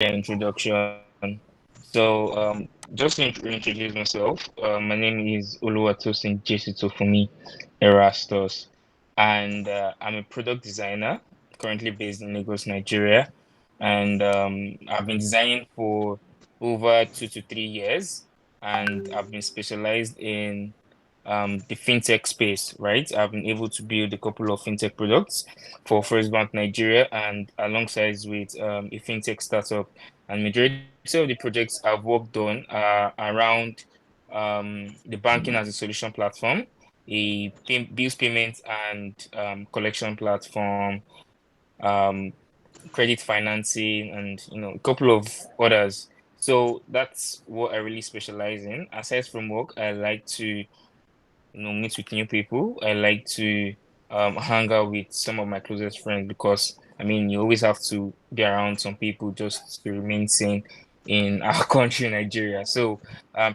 introduction. So, just to introduce myself, my name is Jesutofunmi Erastus, and I'm a product designer currently based in Lagos, Nigeria. And I've been designing for over 2 to 3 years, and I've been specialized in the fintech space, right? I've been able to build a couple of fintech products for First Bank Nigeria and alongside with a fintech startup. And majority of the projects I've worked on are around the banking as a solution platform, bills payment and collection platform, um, credit financing, and a couple of others. So that's what I really specialize in. Aside from work, I like to meet with new people. I like to hang out with some of my closest friends because I mean you always have to be around some people just to remain sane in our country, Nigeria. So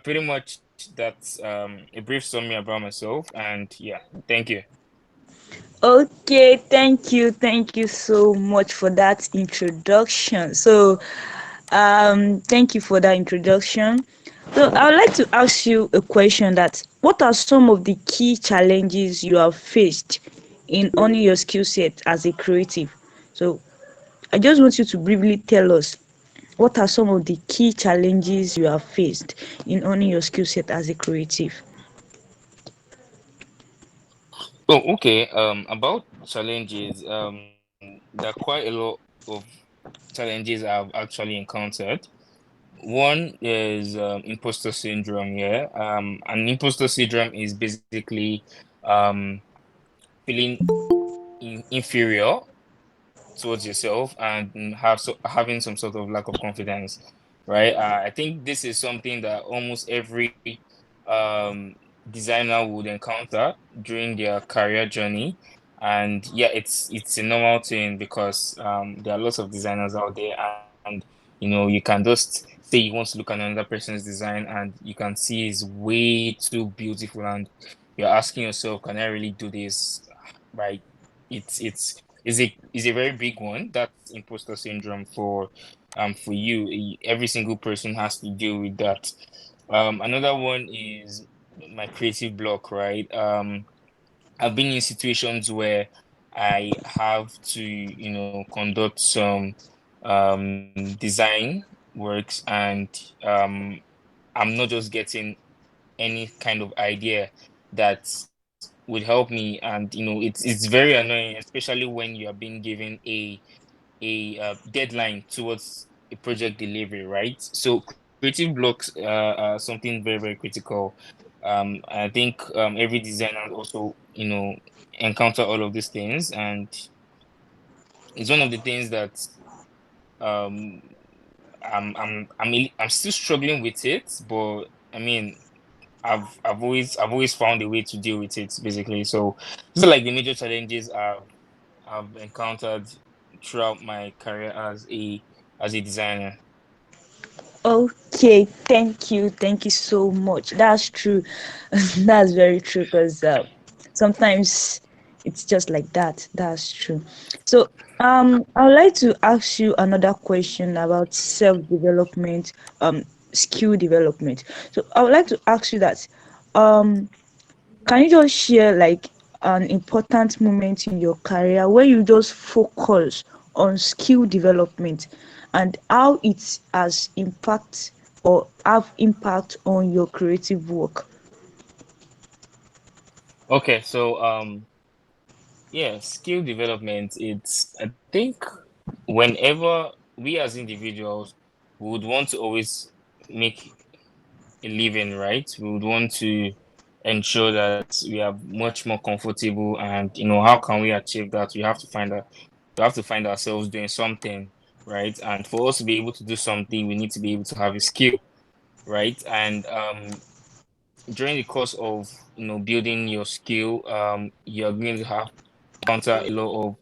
pretty much that's a brief summary about myself, and yeah, thank you. Okay, thank you so much for that introduction. So, thank you for that introduction. So, I would like to ask you a question: that what are some of the key challenges you have faced in owning your skill set as a creative? So, I just want you to briefly tell us what are some of the key challenges you have faced in owning your skill set as a creative. Oh, okay. About challenges, there are quite a lot of challenges I've actually encountered. One is imposter syndrome. Yeah. And imposter syndrome is basically um feeling inferior towards yourself and having some sort of lack of confidence, right? I think this is something that almost every um, designer would encounter during their career journey. And yeah, it's a normal thing because there are lots of designers out there, and you can just say you want to look at another person's design and you can see it's way too beautiful, and you're asking yourself, can I really do this? Right? It's a very big one. That's imposter syndrome for you. Every single person has to deal with that. Another one is my creative block, right? I've been in situations where I have to, conduct some design works, and um I'm not just getting any kind of idea that would help me. And it's very annoying, especially when you are being given a deadline towards a project delivery, right? So creative blocks are something very, very critical. I think every designer also encounter all of these things, and it's one of the things that um I'm still struggling with it, but I mean I've always found a way to deal with it, basically. So these are like the major challenges I've encountered throughout my career as a designer. Okay, thank you so much. That's true. That's very true because sometimes it's just like that. That's true. So, I would like to ask you another question about self-development, skill development. So, I would like to ask you that, um, can you just share like an important moment in your career where you just focus on skill development and how it has impact or have impact on your creative work? Okay, so yeah, skill development, it's I think whenever we as individuals would want to always make a living, right? We would want to ensure that we are much more comfortable, and how can we achieve that? We have to find ourselves doing something, right? And for us to be able to do something, we need to be able to have a skill, right? And during the course of building your skill, you're going to have encounter a lot of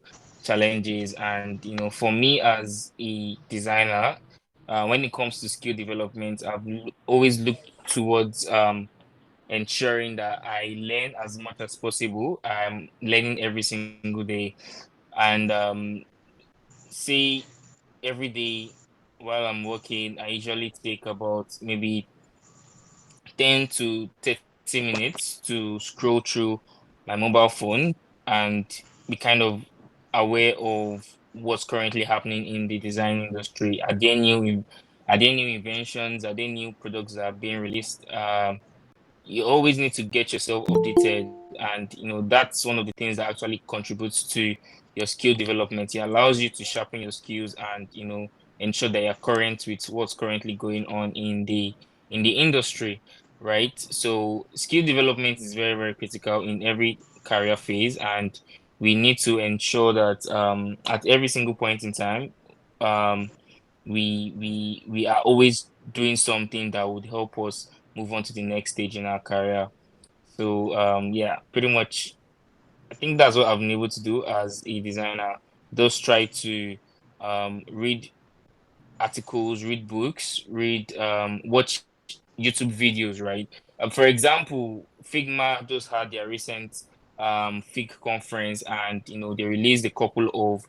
challenges. And for me as a designer, when it comes to skill development, always looked towards ensuring that I learn as much as possible. I'm learning every single day, and say every day while I'm working, I usually take about maybe 10 to 30 minutes to scroll through my mobile phone and be kind of aware of what's currently happening in the design industry. Are there new inventions? Are there new products that are being released? You always need to get yourself updated, and that's one of the things that actually contributes to your skill development. It allows you to sharpen your skills and ensure that you're current with what's currently going on in the industry, right? So skill development is very, very critical in every career phase, and we need to ensure that at every single point in time, um, we are always doing something that would help us move on to the next stage in our career. So yeah, pretty much I think that's what I've been able to do as a designer. Just try to read articles, read books, watch YouTube videos, right? For example, Figma just had their recent Fig conference, and they released a couple of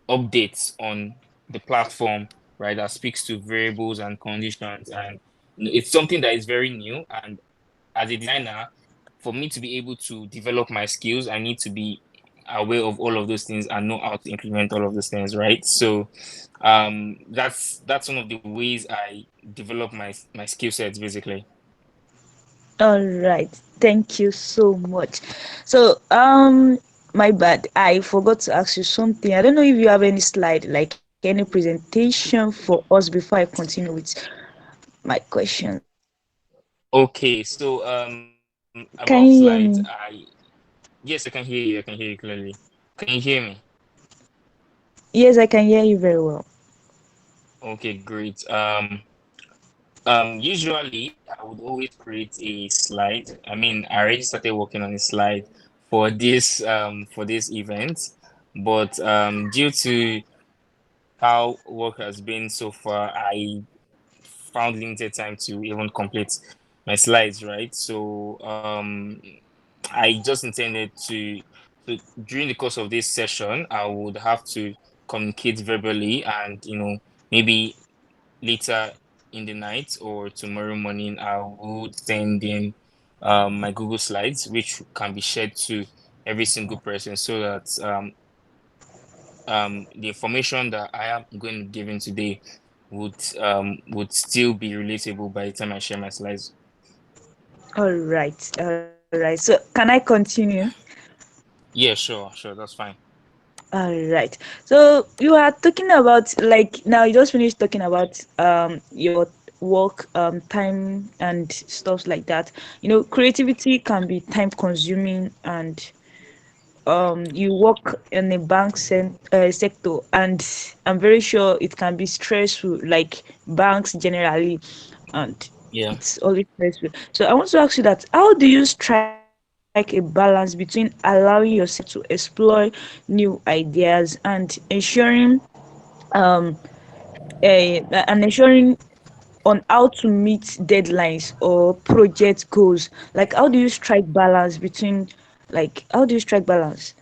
updates on the platform, right? That speaks to variables and conditions, and it's something that is very new. And as a designer, for me to be able to develop my skills, I need to be aware of all of those things and know how to implement all of those things, right? So that's one of the ways I develop my skill sets basically. All right. Thank you so much. So, my bad. I forgot to ask you something. I don't know if you have any slide, like any presentation for us before I continue with my questions. Okay, so about Can you slides, hear me? yes, I can hear you. I can hear you clearly. Can you hear me? Yes, I can hear you very well. Okay, great. Usually I would always create a slide. I mean, I already started working on a slide for this event, but due to how work has been so far, I found limited time to even complete my slides, right? So I just intended to during the course of this session, I would have to communicate verbally, and maybe later in the night or tomorrow morning, I would send in my Google Slides, which can be shared to every single person, so that the information that I am going to be giving today would still be relatable by the time I share my slides. All right. All right. So, can I continue? Yeah, sure, that's fine. All right. So you are talking about, like, now you just finished talking about your work time and stuff like that. Creativity can be time consuming, and you work in a sector, and I'm very sure it can be stressful, like banks generally, and Yeah. it's always stressful. So I want to ask you that, how do you strike a balance between allowing yourself to explore new ideas and um ensuring on how to meet deadlines or project goals? Like, how do you strike balance between, like, how do you strike balance?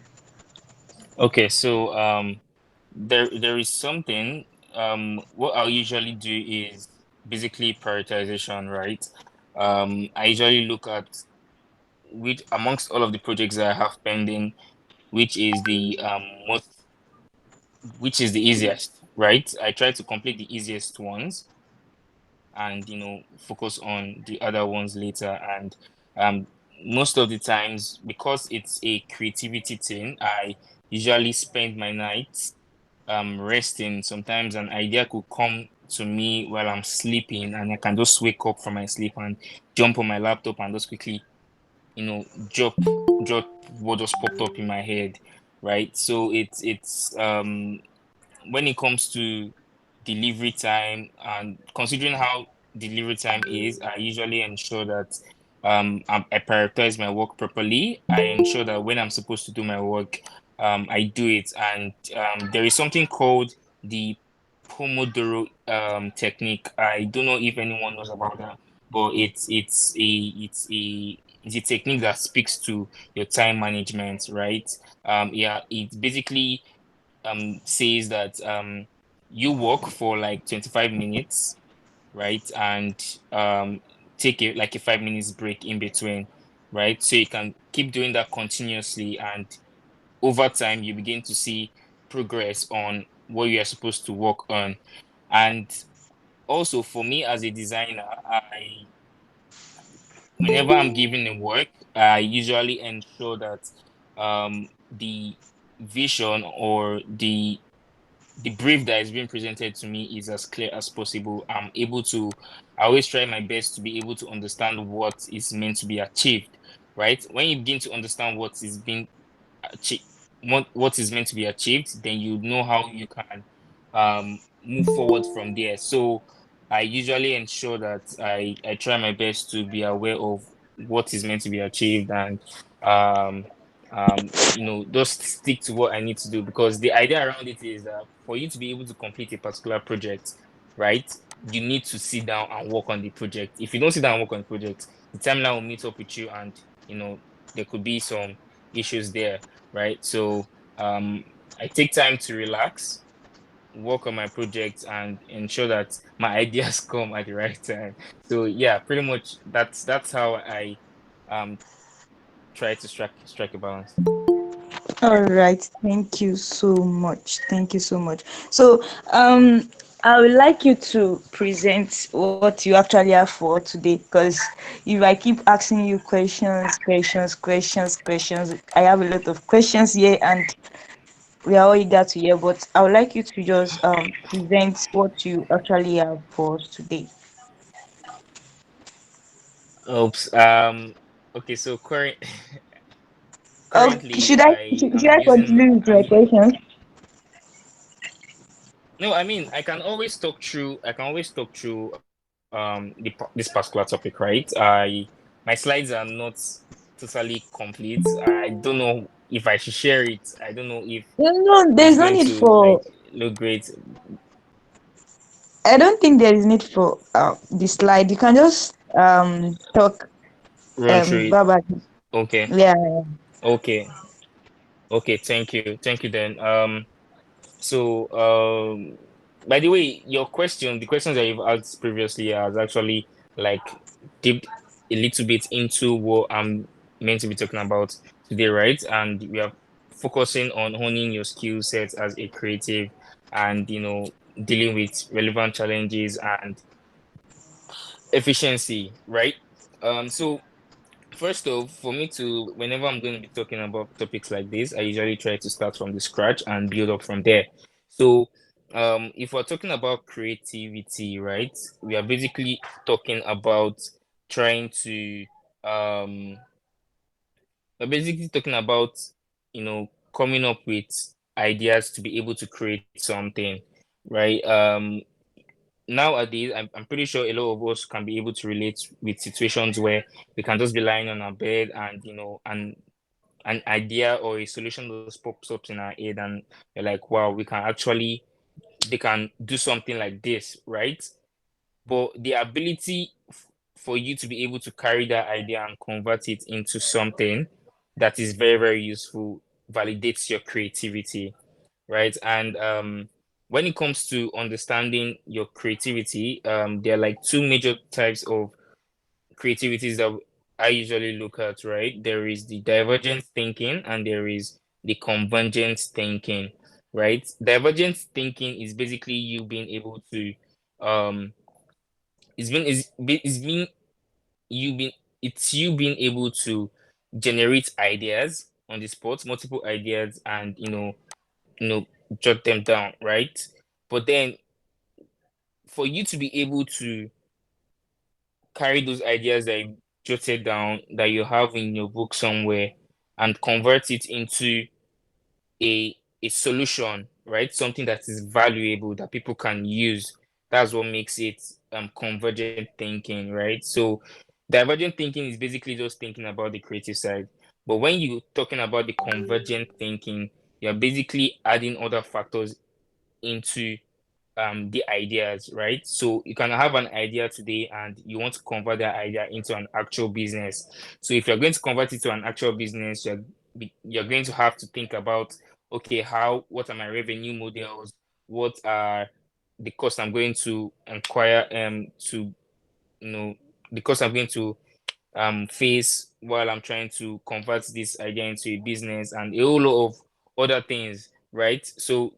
Okay, so there is something what I'll usually do is basically prioritization, right? I usually look at which amongst all of the projects that I have pending, which is the which is the easiest, right? I try to complete the easiest ones and focus on the other ones later. And um most of the times, because it's a creativity thing, I usually spend my nights resting. Sometimes an idea could come to me while I'm sleeping, and I can just wake up from my sleep and jump on my laptop and just quickly drop what just popped up in my head, right? So it's when it comes to delivery time, and considering how delivery time is, I usually ensure that I prioritize my work properly. I ensure that when I'm supposed to do my work, I do it. And there is something called the Pomodoro technique. I don't know if anyone knows about that, but it's a technique that speaks to your time management, right? Yeah, it basically says that you walk for like 25 minutes, right? And um take a like a 5 minutes break in between, right? So you can keep doing that continuously, and over time you begin to see progress on what you are supposed to work on. And also for me as a designer, I whenever I'm given a work, I usually ensure that the vision or the brief that is being presented to me is as clear as possible. I always try my best to be able to understand what is meant to be achieved, right? When you begin to understand what is being achieve what is meant to be achieved, then you know how you can move forward from there. So I usually ensure that I try my best to be aware of what is meant to be achieved, and um just stick to what I need to do, because the idea around it is that for you to be able to complete a particular project, right, you need to sit down and work on the project. If you don't sit down and work on the project, the timeline will meet up with you, and there could be some issues there, right? So um, I take time to relax, work on my projects, and ensure that my ideas come at the right time. So yeah, pretty much that's how I um try to strike a balance. All right, thank you so much. Thank you so much. So, um, I would like you to present what you actually have for today, because if I keep asking you questions, I have a lot of questions here, and we are all eager to hear. But I would like you to just present what you actually have for us today. Oops. Okay. So Oh, currently, I should am I using. continue with my questions? No, I mean, I can always talk through. I can always talk through this particular topic, right? My slides are not totally complete. I don't know if I should share it. I don't know if No, no, it's there's no going need to like for. look great. I don't think there is need for the slide. You can just talk Run through it. verbally. Okay. Yeah. Okay. Okay. Thank you. Then. So, by the way, the questions that you've asked previously has actually like dipped a little bit into what I'm meant to be talking about today, right? And we are focusing on honing your skill sets as a creative, and dealing with relevant challenges and efficiency, right? So first off, for me to, whenever I'm going to be talking about topics like this, I usually try to start from the scratch and build up from there. So, if we're talking about creativity, right, we are basically talking about trying to, we're basically talking about, coming up with ideas to be able to create something, right? Nowadays, I'm pretty sure a lot of us can be able to relate with situations where we can just be lying on our bed, and an idea or a solution just pops up in our head, and you're like, wow, they can do something like this, right? But the ability for you to be able to carry that idea and convert it into something that is very, very useful validates your creativity, right? And when it comes to understanding your creativity, there are like two major types of creativities that I usually look at, right? There is the divergent thinking and there is the convergent thinking, right? Divergent thinking is basically you being able to um it's been you being it's you being able to generate ideas on the spot, multiple ideas, and you know jot them down, right? But then for you to be able to carry those ideas that you jotted down, that you have in your book somewhere, and convert it into a a solution, right? Something that is valuable that people can use. That's what makes it convergent thinking, right? So divergent thinking is basically just thinking about the creative side. But when you're talking about the convergent thinking, you're basically adding other factors into the ideas, right? So you can have an idea today and you want to convert that idea into an actual business. So if you're going to convert it to an actual business, you're going to have to think about, okay, what are my revenue models? What are the course I'm going to inquire to the course I'm going to face while I'm trying to convert this idea into a business and a whole lot of other things, right? So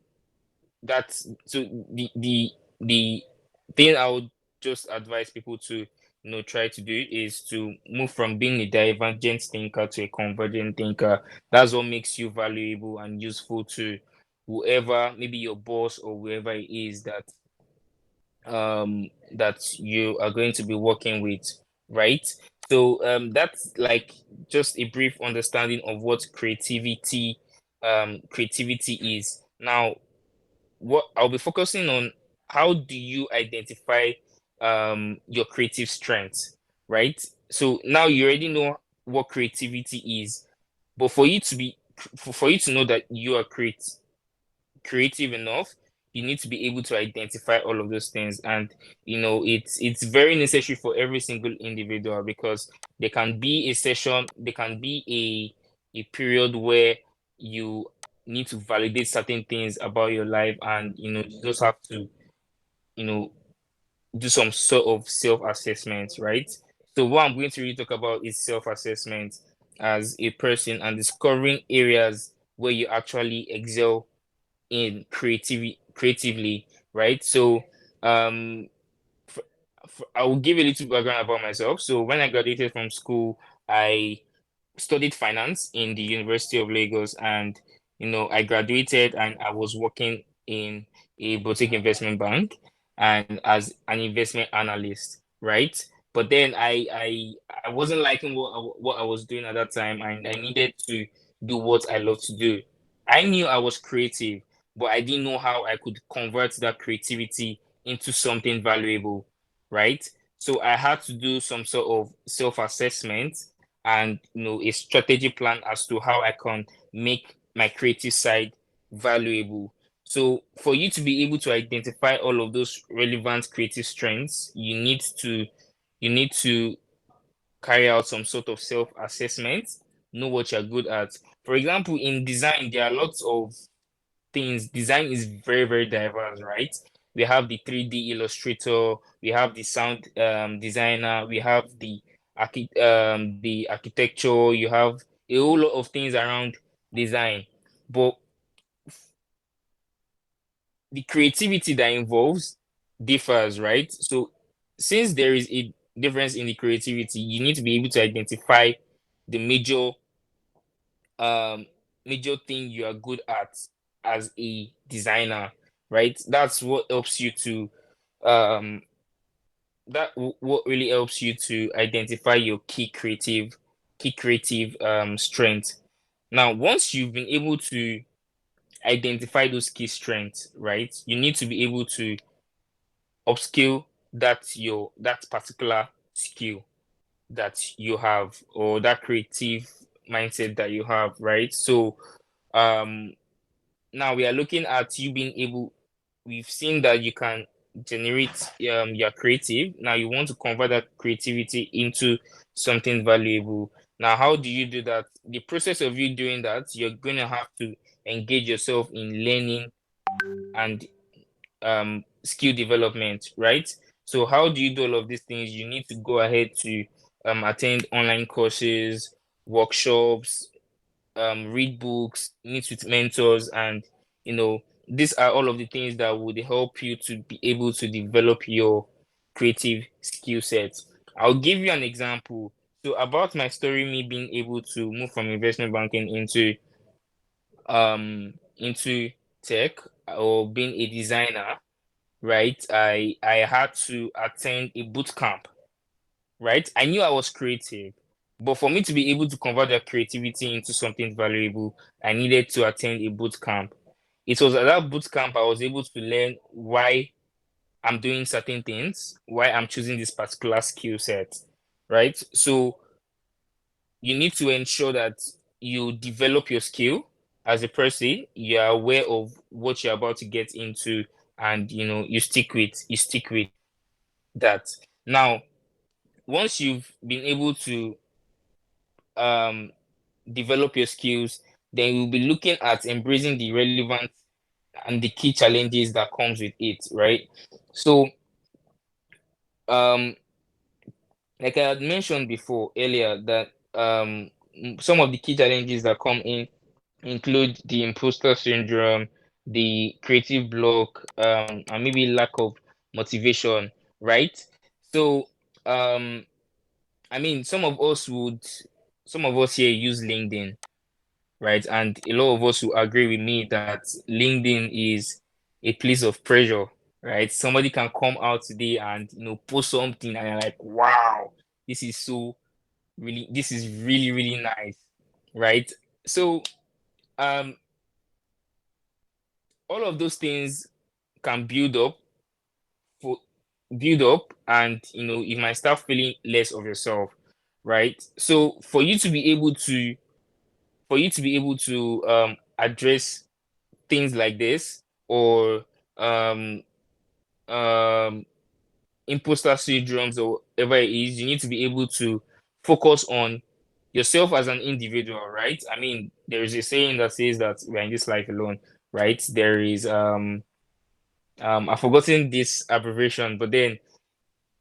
that's so the thing I would just advise people to try to do is to move from being a divergent thinker to a convergent thinker. That's what makes you valuable and useful to whoever, maybe your boss or whoever it is that you are going to be working with, right? So that's like just a brief understanding of what creativity is. Now, what I'll be focusing on, how do you identify your creative strengths, right? So now you already know what creativity is, but for you to know that you are creative enough, you need to be able to identify all of those things. And it's very necessary for every single individual, because there can be a period where you need to validate certain things about your life, and you just have to you know do some sort of self-assessment, right? So what I'm going to really talk about is self-assessment as a person, and discovering areas where you actually excel in creatively, right? So um f I will give a little background about myself. So when I graduated from school, I studied finance in the University of Lagos, and I graduated and I was working in a boutique investment bank and as an investment analyst, right? But then I wasn't liking what I was doing at that time, and I needed to do what I love to do. I knew I was creative, but I didn't know how I could convert that creativity into something valuable, right? So I had to do some sort of self-assessment and a strategy plan as to how I can make my creative side valuable. So for you to be able to identify all of those relevant creative strengths, you need to carry out some sort of self-assessment, know what you're good at. For example, in design, there are lots of things. Design is very, very diverse, right? We have the 3D illustrator, we have the sound designer, we have the architecture, you have a whole lot of things around design. But the creativity that involves differs, right? So since there is a difference in the creativity, you need to be able to identify the um major thing you are good at as a designer, right? That's what helps you to um what really helps you to identify your key creative strength. Now, once you've been able to identify those key strengths, right, you need to be able to upskill that particular skill that you have, or that creative mindset that you have, right? So um now we are looking at you being able, we've seen that you can generate your creative. Now you want to convert that creativity into something valuable. Now, how do you do that? The process of you doing that, you're going to have to engage yourself in learning and skill development, right? So how do you do all of these things? You need to go ahead to attend online courses, workshops, read books, meet with mentors, and these are all of the things that would help you to be able to develop your creative skill set. I'll give you an example. So about my story, me being able to move from investment banking into tech, or being a designer, right? I had to attend a boot camp, right? I knew I was creative, but for me to be able to convert that creativity into something valuable, I needed to attend a boot camp. It was at that boot camp I was able to learn why I'm doing certain things, why I'm choosing this particular skill set, right? So you need to ensure that you develop your skill as a person, you're aware of what you're about to get into, and you stick with that. Now, once you've been able to um develop your skills, then you'll be looking at embracing the relevant and the key challenges that comes with it, right? So um like I had mentioned before earlier that some of the key challenges that come in include the imposter syndrome, the creative block, and maybe lack of motivation, right? So um I mean some of us here use LinkedIn, right? And a lot of us will agree with me that LinkedIn is a place of pressure, right? Somebody can come out today and post something and you're like, wow, this is so this is really, really nice, right? So um all of those things can for build up and you might start feeling less of yourself, right? So for you to be able to address things like this, or um um imposter syndromes or whatever it is, you need to be able to focus on yourself as an individual, right? I mean, there is a saying that says that we're in this life alone, right? There is I've forgotten this abbreviation, but then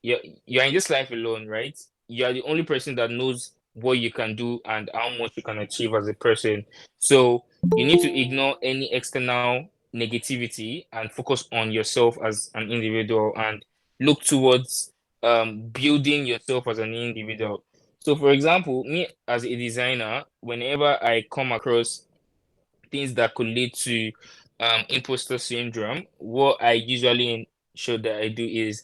you're you're in this life alone, right? You are the only person that knows what you can do and how much you can achieve as a person. So you need to ignore any external negativity and focus on yourself as an individual and look towards building yourself as an individual. So for example, me as a designer, whenever I come across things that could lead to imposter syndrome, what I usually ensure that I do is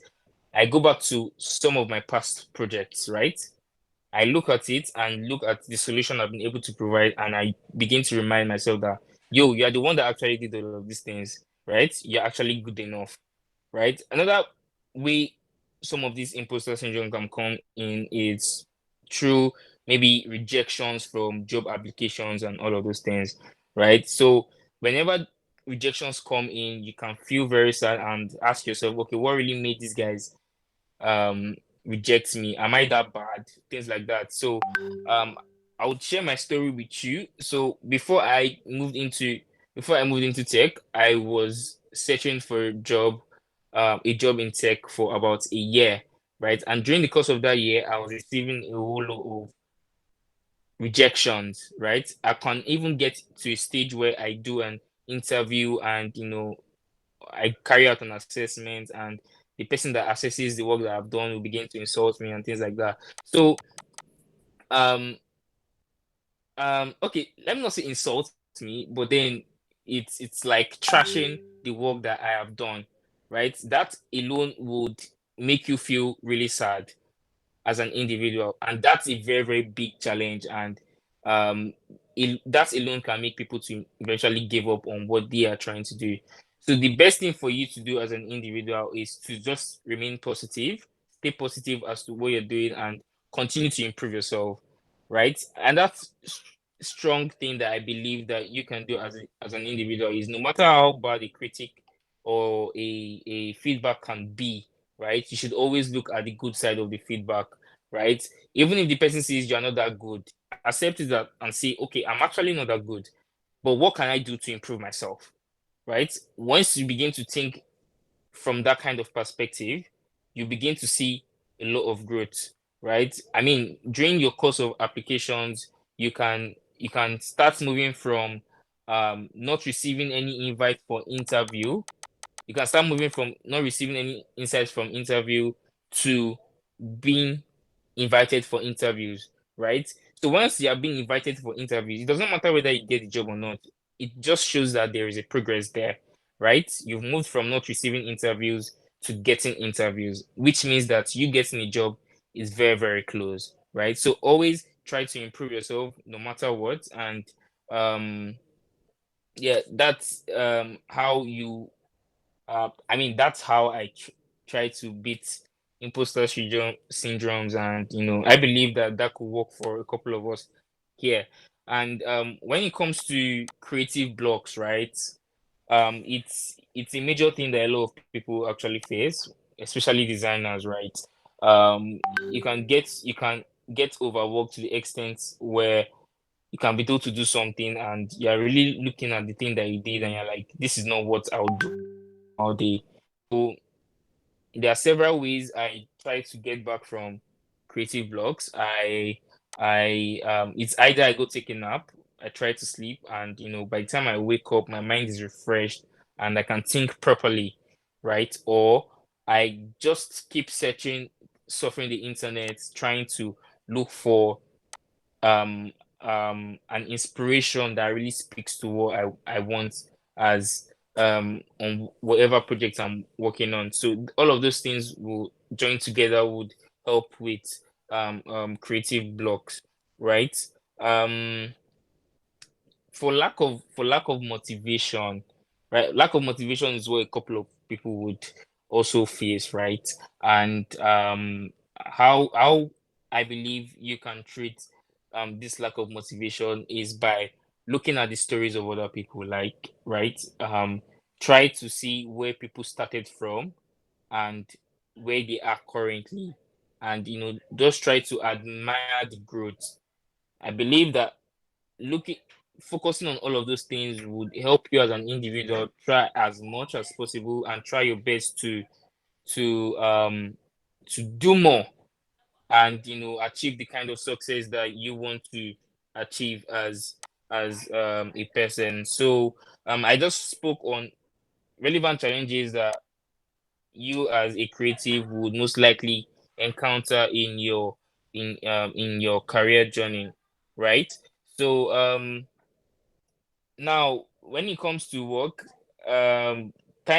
I go back to some of my past projects, right? I look at it and look at the solution I've been able to provide, and I begin to remind myself that, yo, you're the one that actually did all of these things, right? You're actually good enough, right? Another way some of these imposter syndrome can come in is through maybe rejections from job applications and all of those things, right? So whenever rejections come in, you can feel very sad and ask yourself, okay, what really made these guys um reject me? Am I that bad? Things like that. So um I would share my story with you. So before I moved into tech, I was searching for a job in tech for about a year, right? And during the course of that year, I was receiving a whole lot of rejections, right? I can even get to a stage where I do an interview and I carry out an assessment, and the person that assesses the work that I've done will begin to insult me and things like that. So, um, okay, let me not say insult me, but then it's like trashing the work that I have done, right? That alone would make you feel really sad as an individual, and that's a very, very big challenge. And um that alone can make people to eventually give up on what they are trying to do. So the best thing for you to do as an individual is to just remain positive, stay positive as to what you're doing, and continue to improve yourself, right? And that's strong thing that I believe that you can do as an individual is, no matter how bad a critic or a feedback can be, right? You should always look at the good side of the feedback, right? Even if the person says you're not that good, accept it that and say, okay, I'm actually not that good, but what can I do to improve myself, right? Once you begin to think from that kind of perspective, you begin to see a lot of growth, right? I mean, during your course of applications, you can start moving from not receiving any invite for interview. You can start moving from not receiving any insights from interview to being invited for interviews, right? So once you are being invited for interviews, it doesn't matter whether you get the job or not. It just shows that there is a progress there, right? You've moved from not receiving interviews to getting interviews, which means that you getting a job is very, very close, right? So always try to improve yourself no matter what. And um yeah, that's how you I mean, that's how I try to beat syndromes, and I believe that that could work for a couple of us here. And when it comes to creative blocks, right? It's a major thing that a lot of people actually face, especially designers, right? You can get overworked to the extent where you can be told to do something and you're really looking at the thing that you did and you're like, this is not what I would do all day. So there are several ways I try to get back from creative blocks. It's either I go take a nap, I try to sleep, and by the time I wake up, my mind is refreshed and I can think properly, right? Or I just keep searching, surfing the internet, trying to look for um an inspiration that really speaks to what I want as on whatever project I'm working on. So all of those things will join together would help with creative blocks, right? Um for lack of motivation, right? Lack of motivation is what a couple of people would also face, right? And how I believe you can treat this lack of motivation is by looking at the stories of other people, like, right? Try to see where people started from and where they are currently, and just try to admire the growth. I believe that looking focusing on all of those things would help you as an individual try as much as possible and try your best to um to do more and achieve the kind of success that you want to achieve as a person. So I just spoke on relevant challenges that you as a creative would most likely encounter in your career journey, right? So now, when it comes to work, time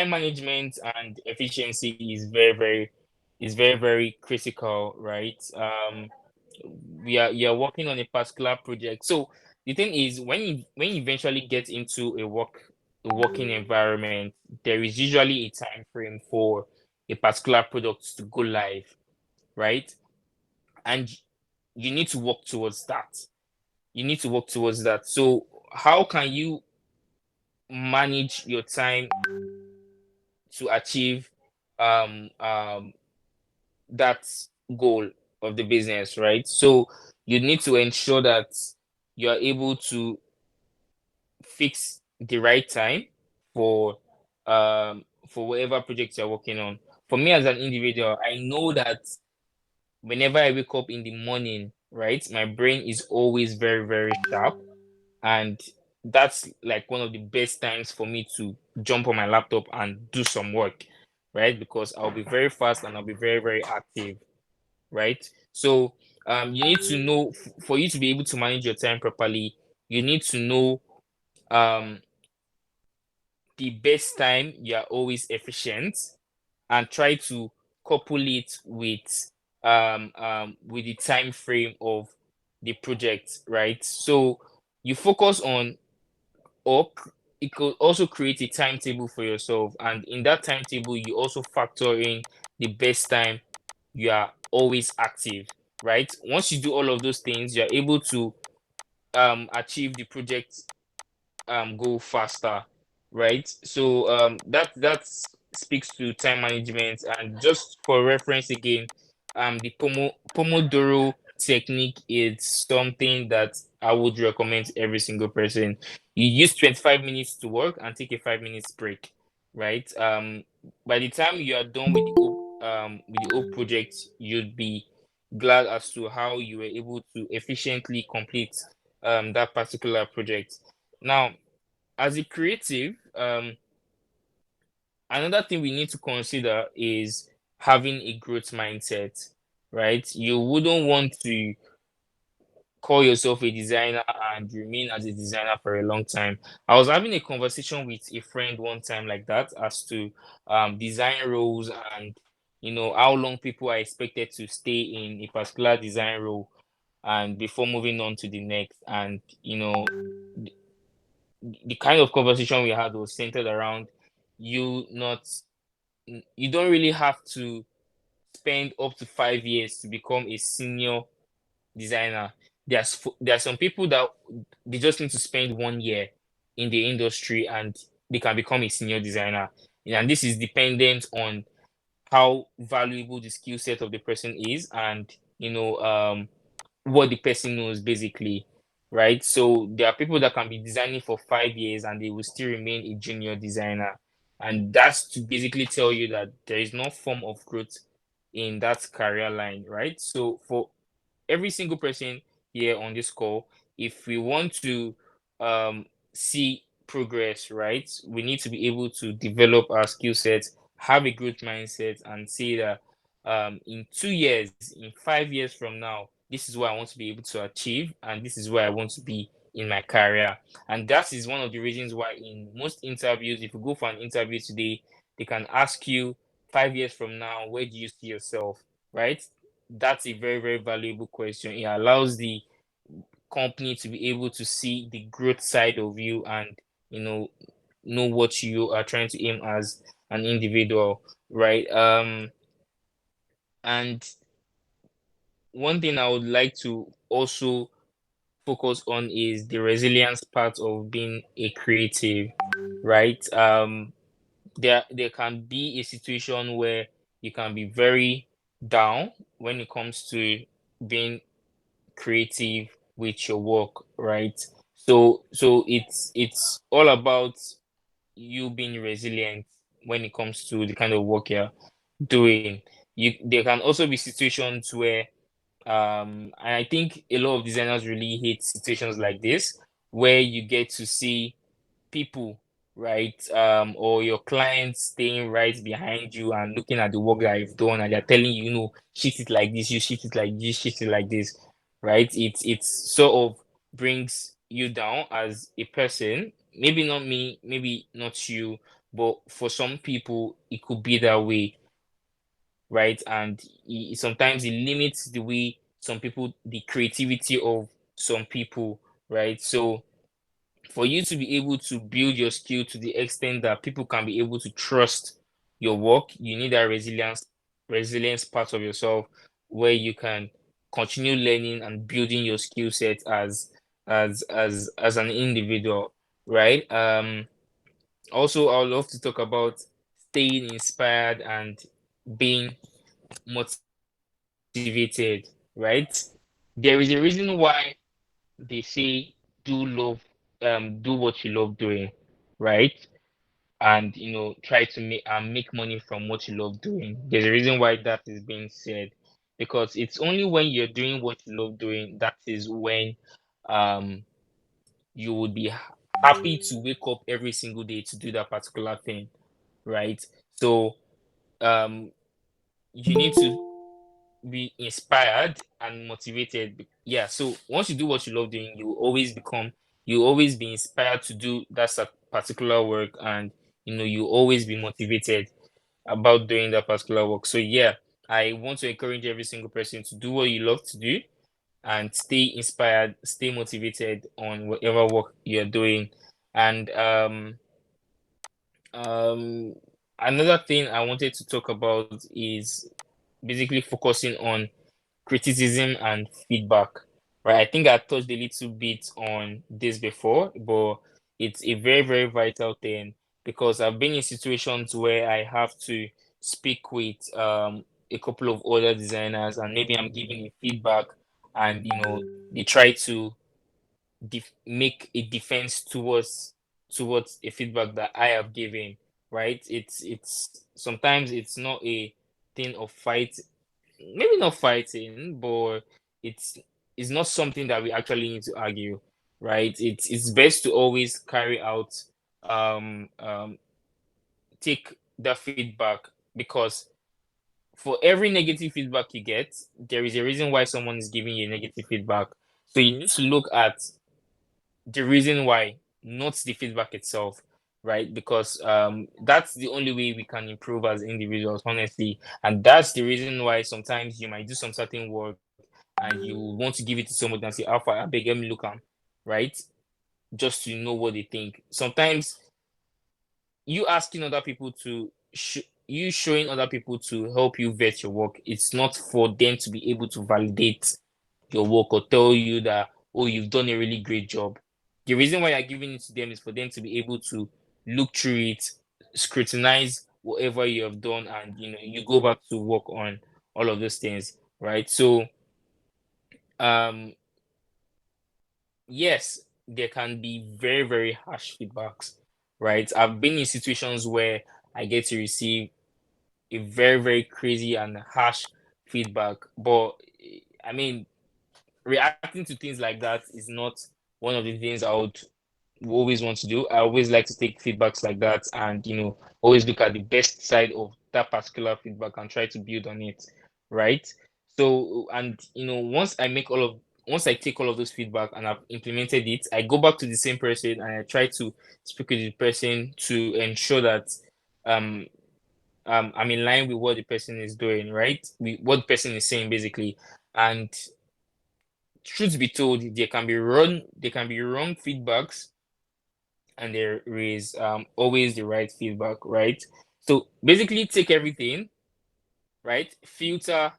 management and efficiency is very critical, right? You're working on a particular project. So the thing is, when you eventually get into a working environment, there is usually a time frame for a particular product to go live, right? And you need to work towards that. You need to work towards that. So how can you manage your time to achieve um um that goal of the business, right? So you need to ensure that you are able to fix the right time for for whatever project you're working on. For me as an individual, I know that whenever I wake up in the morning, right, my brain is always very, very sharp. And that's like one of the best times for me to jump on my laptop and do some work, right? Because I'll be very fast and I'll be very, very active, right? So you need to know for you to be able to manage your time properly, you need to know um the best time you're always efficient and try to couple it with the time frame of the project, right? So you focus on or it could also create a timetable for yourself, and in that timetable you also factor in the best time you are always active, right? Once you do all of those things, you're able to achieve the project go faster, right? So that speaks to time management. And just for reference again, the Pomodoro technique is something that I would recommend to every single person. You use 25 minutes to work and take a 5 minutes break, right? By the time you are done with the whole project, you'd be glad as to how you were able to efficiently complete that particular project. Now, as a creative, another thing we need to consider is having a growth mindset, right? You wouldn't want to call yourself a designer and remain as a designer for a long time. I was having a conversation with a friend one time like that as to design roles and how long people are expected to stay in a particular design role and before moving on to the next. And the kind of conversation we had was centered around you not you don't really have to spend up to 5 years to become a senior designer. There are some people that they just need to spend 1 year in the industry and they can become a senior designer. And this is dependent on how valuable the skill set of the person is and what the person knows basically. right? So there are people that can be designing for 5 years and they will still remain a junior designer. And that's to basically tell you that there is no form of growth in that career line, right? So for every single person here on this call, if we want to see progress, right, we need to be able to develop our skill sets, have a growth mindset, and say that in 2 years, in 5 years from now, this is what I want to be able to achieve, and this is where I want to be in my career. And that is one of the reasons why, in most interviews, if you go for an interview today, they can ask you 5 years from now, where do you see yourself, right? That's a very, very valuable question. It allows the company to be able to see the growth side of you and, you know what you are trying to aim as an individual, right? And one thing I would like to also focus on is the resilience part of being a creative, right? There can be a situation where you can be very down when it comes to being creative with your work, right? So it's all about you being resilient when it comes to the kind of work you're doing. There can also be situations where and I think a lot of designers really hate situations like this, where you get to see people, right, or your clients staying right behind you and looking at the work that you've done, and they're telling you, shift it like this, you shift it like this, shift it like this, right? It's sort of brings you down as a person. Maybe not me, maybe not you, but for some people, it could be that way, right? And sometimes it limits the way some people, the creativity of some people, right? So for you to be able to build your skill to the extent that people can be able to trust your work, you need that resilience part of yourself where you can continue learning and building your skill set as an individual, right? Also, I would love to talk about staying inspired and being motivated, right? There is a reason why they say do what you love doing, right? And try to make money from what you love doing. There's a reason why that is being said, because it's only when you're doing what you love doing that is when um you would be happy to wake up every single day to do that particular thing, right? So um you need to be inspired and motivated. Yeah, so once you do what you love doing, you always be inspired to do that particular work, and you always be motivated about doing that particular work. So yeah, I want to encourage every single person to do what you love to do and stay inspired, stay motivated on whatever work you're doing. And um another thing I wanted to talk about is basically focusing on criticism and feedback, right? I think I touched a little bit on this before, but it's a very, very vital thing, because I've been in situations where I have to speak with a couple of other designers, and maybe I'm giving a feedback, and they try to make a defense towards a feedback that I have given, right? It's sometimes it's not a thing of fight, maybe not fighting, but it's it's not something that we actually need to argue, right? It's best to always carry out take the feedback, because for every negative feedback you get, there is a reason why someone is giving you negative feedback. So you need to look at the reason why, not the feedback itself, right? Because that's the only way we can improve as individuals, honestly. And that's the reason why sometimes you might do some certain work and you want to give it to somebody and say, Alpha, I beg, let me look at, right? Just to know what they think. Sometimes you asking other people to you showing other people to help you vet your work, it's not for them to be able to validate your work or tell you that, oh, you've done a really great job. The reason why you're giving it to them is for them to be able to look through it, scrutinize whatever you have done, and you go back to work on all of those things, right? So um yes, there can be very, very harsh feedbacks, right? I've been in situations where I get to receive a very, very crazy and harsh feedback. But I mean, reacting to things like that is not one of the things I would always want to do. I always like to take feedbacks like that and, always look at the best side of that particular feedback and try to build on it, right? So, and, once I take all of those feedback and I've implemented it, I go back to the same person and I try to speak with the person to ensure that um I'm in line with what the person is doing, right? What the person is saying basically. And truth be told, there can be wrong feedbacks and there is always the right feedback, right? So basically take everything, right? Filter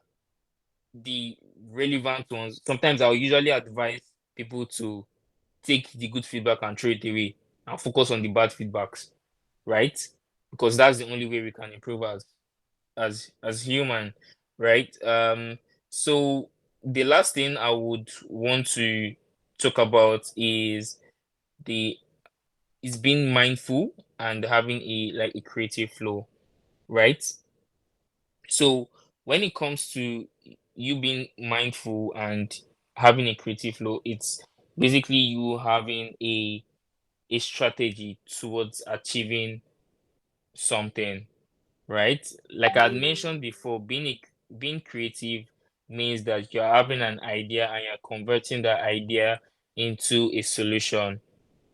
the relevant ones. Sometimes I'll usually advise people to take the good feedback and throw it away and focus on the bad feedbacks, right? Because that's the only way we can improve as human, right? So the last thing I would want to talk about the is being mindful and having a creative flow, right? So when it comes to you being mindful and having a creative flow, it's basically you having a strategy towards achieving something, right? Like I had mentioned before, being creative means that you're having an idea and you're converting that idea into a solution,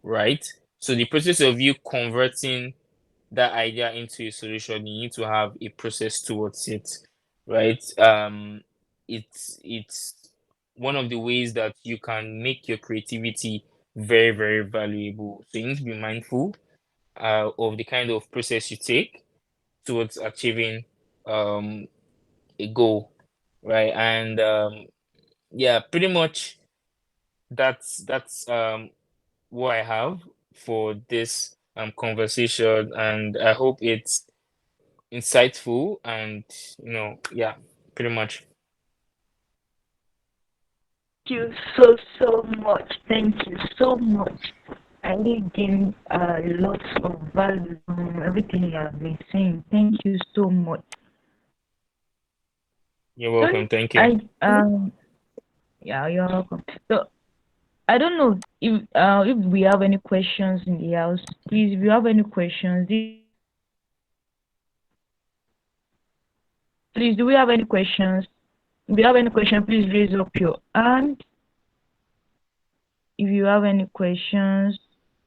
right? So the process of you converting that idea into a solution, you need to have a process towards it, right? It's one of the ways that you can make your creativity very, very valuable. So you need to be mindful of the kind of process you take towards achieving um a goal, right? And yeah, pretty much that's what I have for this conversation, and I hope it's insightful and yeah, pretty much. Thank you so, so much. Thank you so much. I really gained a lot of value from everything you have been saying. Thank you so much. You're Don't welcome. Thank you. I yeah, you're welcome. So I don't know if we have any questions in the house. Please, if you have any questions, please, do we have any questions? If you have any question, please raise up your hand. If you have any questions,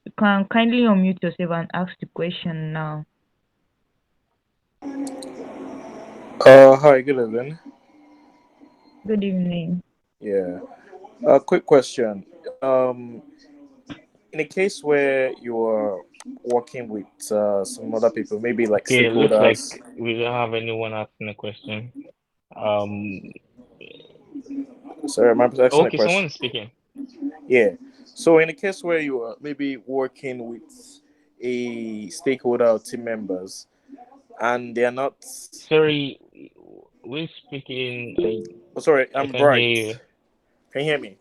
you can kindly unmute yourself and ask the question now. Hi, good evening. Good evening. Yeah. A quick question. In a case where you are working with some other people, maybe like Okay, looks stakeholders. like we don't have anyone asking a question. Um, Sorry, am I asking a okay, someone question? is speaking. Yeah. So, in a case where you are maybe working with a stakeholder or team members, and they are not. Sorry, we're speaking. Oh, sorry, I I'm can hear Bright. you. Can you hear me?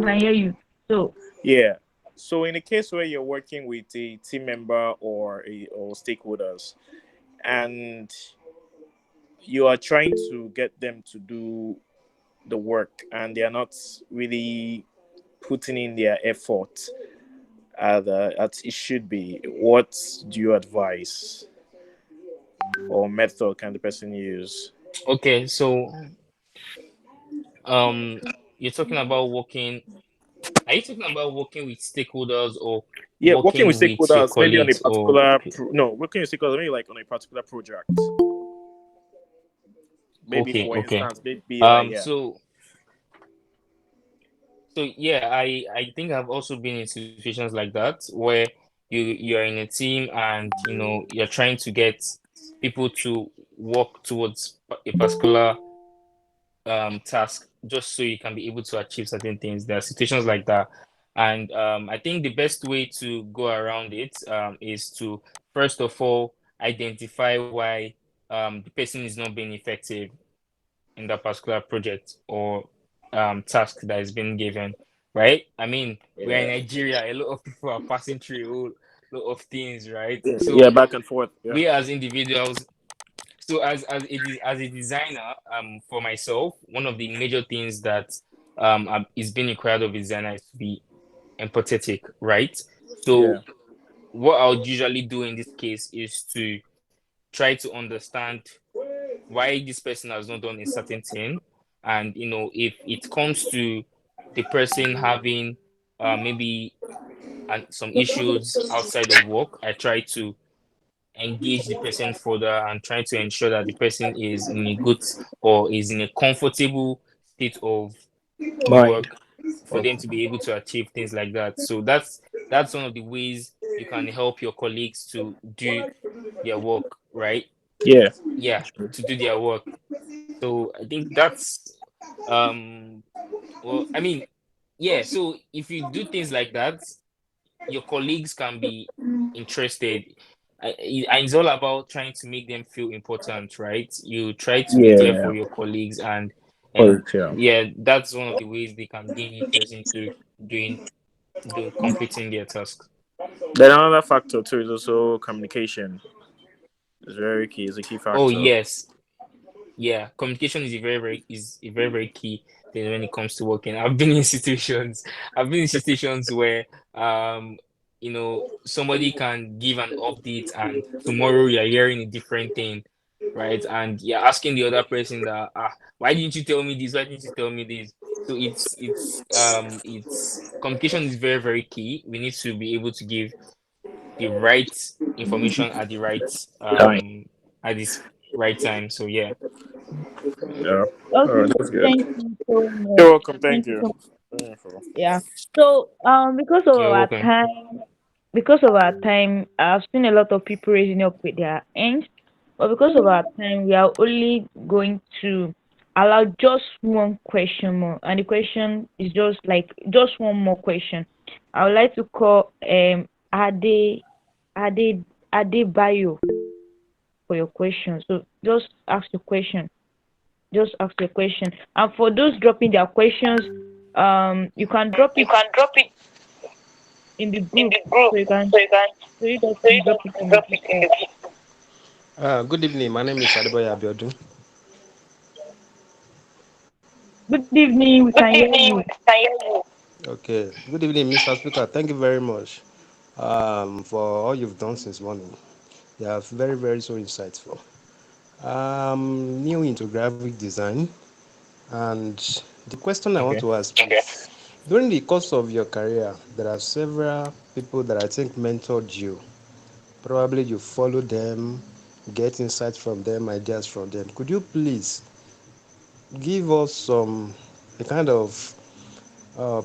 I hear you. So, Yeah. So, in a case where you're working with a team member or stakeholders, and you are trying to get them to do the work and they are not really putting in their effort as it should be, what do you advise or method can the person use? Okay, so um, you're talking about working. Are you talking about working with stakeholders or Yeah, working with working with your stakeholders, maybe on a colleagues or particular no, working with stakeholders, maybe like on a particular project. Maybe okay, for okay. instance, maybe like Um, yeah. so so yeah, I think I've also been in situations like that where you're in a team and you're trying to get people to work towards a particular task just so you can be able to achieve certain things. There are situations like that. And I think the best way to go around it is to first of all identify why the person is not being effective, in that particular project or task that is being given, right? I mean, we're in Yeah. Nigeria, a lot of people are passing through a whole lot of things, right? Yeah, So back and forth. Yeah. we as individuals, so as a designer, for myself, one of the major things that is being required of a designer is to be empathetic, right? Yeah. So what I would usually do in this case is to try to understand why this person has not done a certain thing, and if it comes to the person having maybe some issues outside of work, I try to engage the person further and try to ensure that the person is in a good or is in a comfortable state of Mind. work for them to be able to achieve things like that. So that's one of the ways you can help your colleagues to do their work, right? Yeah. Yeah, to do their work. So I think that's um well, I mean, yeah, so if you do things like that, your colleagues can be interested. And it's all about trying to make them feel important, right? You try to be there Yeah. for your colleagues, and Correct. Yeah. yeah, that's one of the ways they can gain interest into doing doing completing their tasks. Then another factor too is also communication. It's very key. It's a key Oh factor. yes, yeah, communication is a very very key thing when it comes to working. I've been in situations where somebody can give an update and tomorrow you're hearing a different thing, right? And you're asking the other person that, why didn't you tell me this, why didn't you tell me this? So it's communication is very very key. We need to be able to give the right information at the right Time. at this right time. So yeah. Yeah. Oh, Okay, that's good. thank you so You're much. welcome. Thank Thank you you. so much. Wonderful. Yeah. So, You're welcome. because of our time, I've seen a lot of people raising up with their hands, but because of our time, we are only going to allow just one question more, and the question is just one more question. I would like to call Ade Adebayo for your question. So just ask the question. Just ask the question. And for those dropping their questions, you can drop You it can drop it in the in group. the group So you can so you can so you guys so you can drop it can in the drop group it in the also. group. Good evening. My name is Adeboye Abiodun. Good evening, we Good can hear evening, we you. can hear you. Okay. Good evening, Mr. Speaker. Thank you very much for all you've done since morning. You are very, very so insightful. I'm new into graphic design, and the question I want Okay. to ask is, during the course of your career, there are several people that I think mentored you. Probably you follow them, get insights from them, ideas from them. Could you please give us some a kind of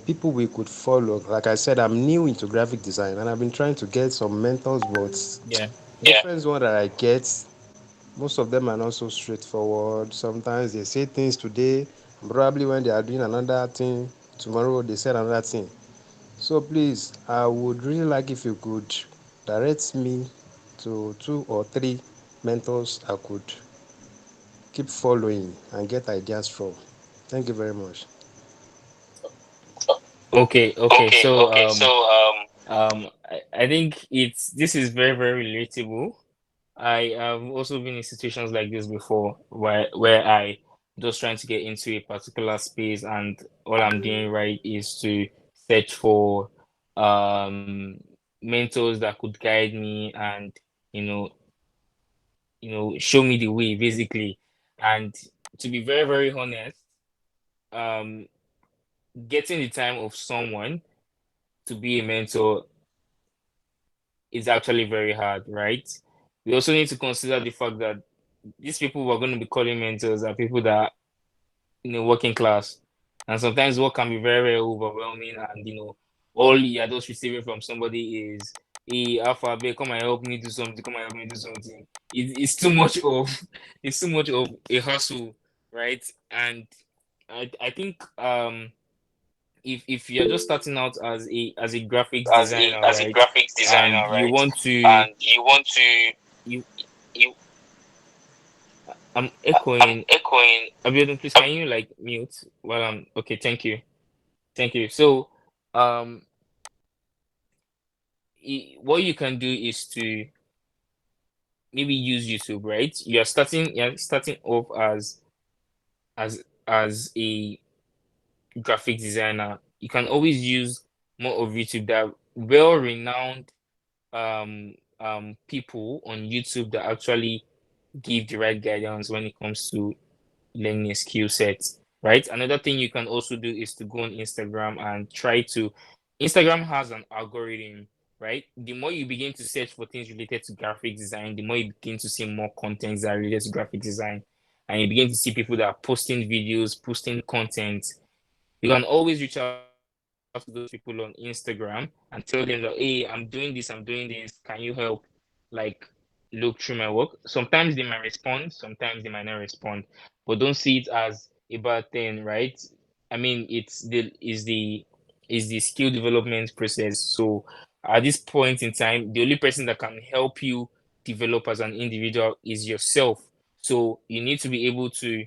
people we could follow? Like I said, I'm new into graphic design and I've been trying to get some mentors, but Yeah. different one that I get, most of them are not so straightforward. Sometimes they say things today, probably when they are doing another thing, tomorrow they said another thing. So please, I would really like if you could direct me to two or three mentors I could keep following and get ideas from. Thank you very much. Okay. Okay, So okay. So I think this is very, very relatable. I have also been in situations like this before where I just trying to get into a particular space and all I'm doing right is to search for um mentors that could guide me and you know show me the way basically. And to be very, very honest, um getting the time of someone to be a mentor is actually very hard, right? We also need to consider the fact that these people we're going to be calling mentors are people that are in a working class. And sometimes work can be very, very overwhelming. And, all you're just receiving from somebody is, hey, Alpha, babe, come and help me do something, come and help me do something. It's too much of, it's too much of a hustle, right? And I think if you're just starting out as a graphics designer, as a right, graphics designer, and you right? want to And you want to you you I'm echoing. Echoing. Abiodun, please can you like mute while I'm okay, thank you. Thank you. So um what you can do is to maybe use YouTube, right? You're starting off as a graphic designer. You can always use more of YouTube that well-renowned people on YouTube that actually give the right guidance when it comes to learning a skill set, right? Another thing you can also do is to go on Instagram and try to. Instagram has an algorithm, right? The more you begin to search for things related to graphic design, the more you begin to see more contents that are related to graphic design. And you begin to see people that are posting videos, posting content. You can always reach out to those people on Instagram and tell them that, hey, I'm doing this, can you help? Like, look through my work. Sometimes they might respond, sometimes they might not respond, but don't see it as a bad thing, right? I mean, is the skill development process. So at this point in time, the only person that can help you develop as an individual is yourself. So you need to be able to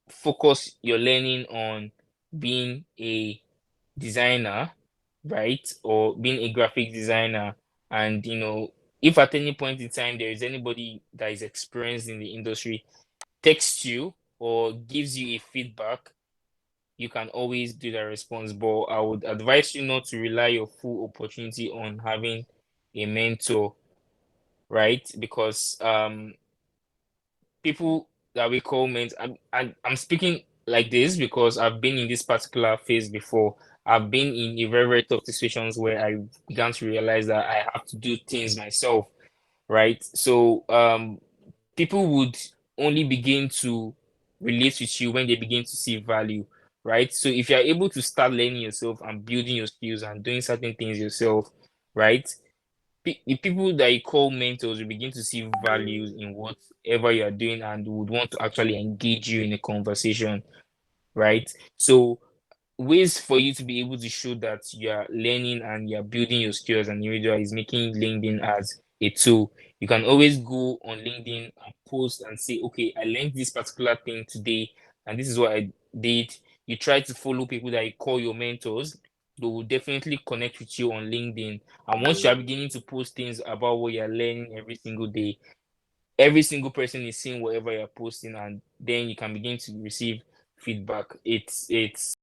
focus your learning on being a designer, right? Or being a graphic designer. And, if at any point in time there is anybody that is experienced in the industry, texts you or gives you a feedback, you can always do that response. But I would advise you not to rely your full opportunity on having a mentor, right? Because people that we call mentors, I'm speaking like this because I've been in this particular phase before. I've been in a very, very tough situations where I began to realize that I have to do things myself, right? So people would only begin to relate with you when they begin to see value, right? So if you're able to start learning yourself and building your skills and doing certain things yourself, right? The people that you call mentors will begin to see values in whatever you are doing and would want to actually engage you in a conversation, right? So ways for you to be able to show that you are learning and you're building your skills and individual is making LinkedIn as a tool. You can always go on LinkedIn and post and say, okay, I learned this particular thing today, and this is what I did. You try to follow people that you call your mentors. They will definitely connect with you on LinkedIn. And once you are beginning to post things about what you're learning every single day, every single person is seeing whatever you're posting, and then you can begin to receive feedback. It's